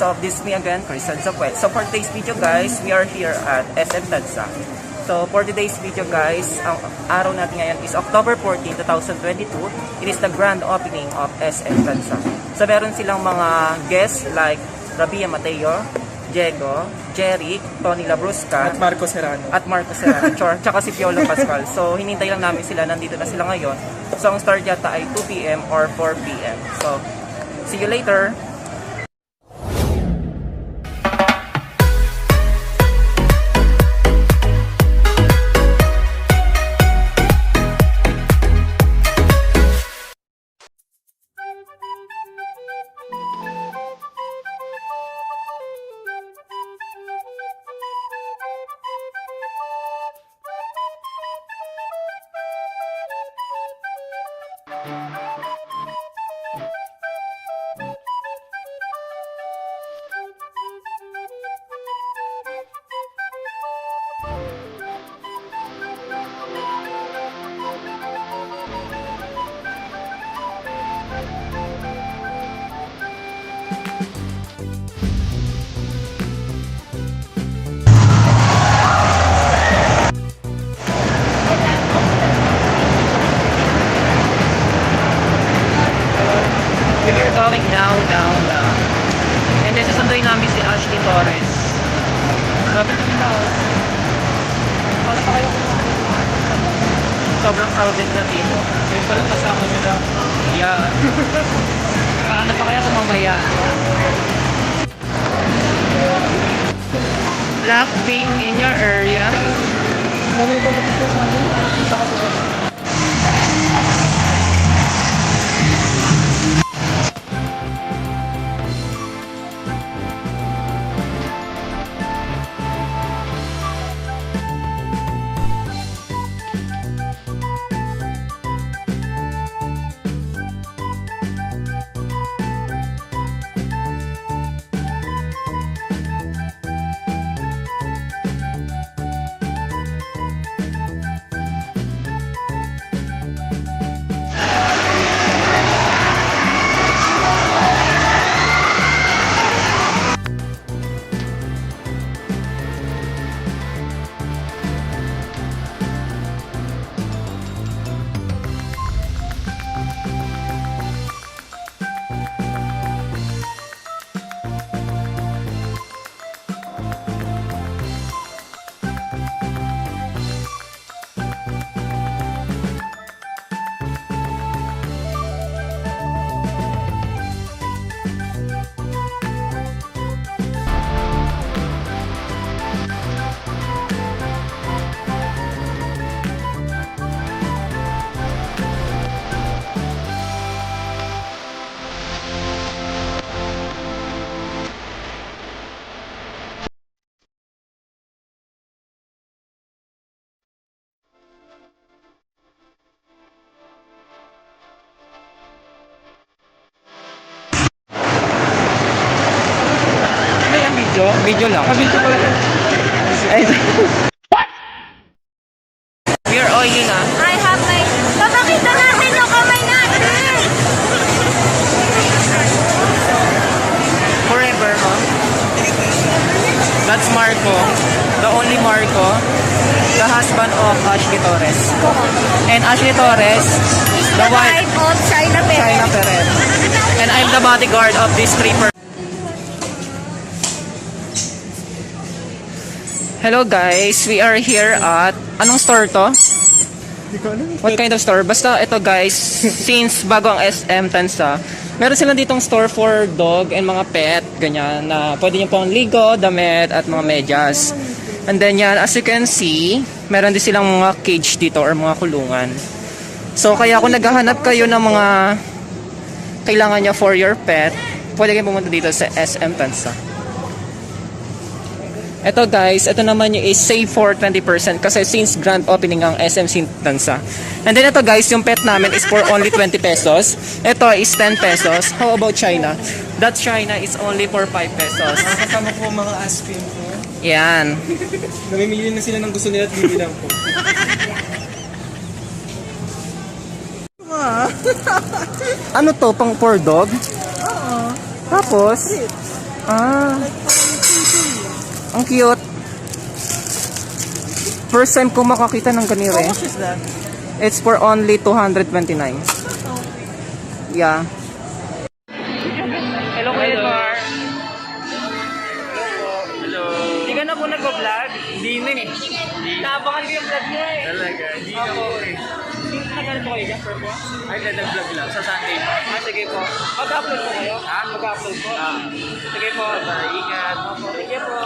up? This is me again, Chris Zapwet. So for today's video guys, we are here at SM Tansa. So for today's video guys, ang araw natin ngayon is October 14, 2022. It is the grand opening of SM Tansa. So meron silang mga guests like Rabia Mateo, Diego, Jerry, Tony Labrusca, At Marco Serrano. tsaka si Piolo Pascal. So hinintay lang namin sila, nandito na sila ngayon. So ang start yata ay 2 PM or 4 PM. So see you later! We're going down. And then sasunduin namin si Ashley Torres. Grabe kami tao. Paano pa kayo? Sobrang crowded na dito. Yung parang kasama nyo na. Yeah. Paano pa kaya kung mamaya? Blackpink in your area. Video lang. Video pala. We are oily na. I have my... Papakita natin yung kamay natin! Forever, huh? That's Marco. The only Marco. The husband of Ashley Torres. And Ashley Torres, the wife Of China China Perez. And I'm the bodyguard of this stripper. Hello guys, we are here at anong store to? Hindi ko alam. What kind of store? Basta ito guys, since bago ang SM Tansa, meron silang ditong store for dog and mga pet, ganyan, na pwede nyo pong ligo, damit, at mga medyas. And then yan, as you can see, meron din silang mga cage dito or mga kulungan. So kaya kung naghahanap kayo ng mga kailangan nyo for your pet, pwede kayo pumunta dito sa SM Tansa. Ito guys, ito naman yung is save for 20% kasi since grand opening ang SM Tansa. And then ito guys, yung pet namin is for only 20 pesos. Ito is 10 pesos. How about China? That China is only for 5 pesos. Kasama po mga aspin ko. Yan. Namimili na sila ng gusto nila at bibilang po. Ano to? Pang for dog? Oo. Tapos? Ah, ang cute. First time ko makakita ng ganito How eh. much is that? It's for only 229. Yeah. Hello, Kuya Edward. Hello. Hindi ka na po nag-vlog? Hindi na eh. Naabangan ko yung vlog niya eh. Talaga. Hindi na po eh. Nagalit po kayo dyan, sir po? Ay, nag-vlog lang sa Sunday. Sige po. Mag-upload po kayo? Ha? Mag-upload po? Sige po. Bye. Ingat. Sige po.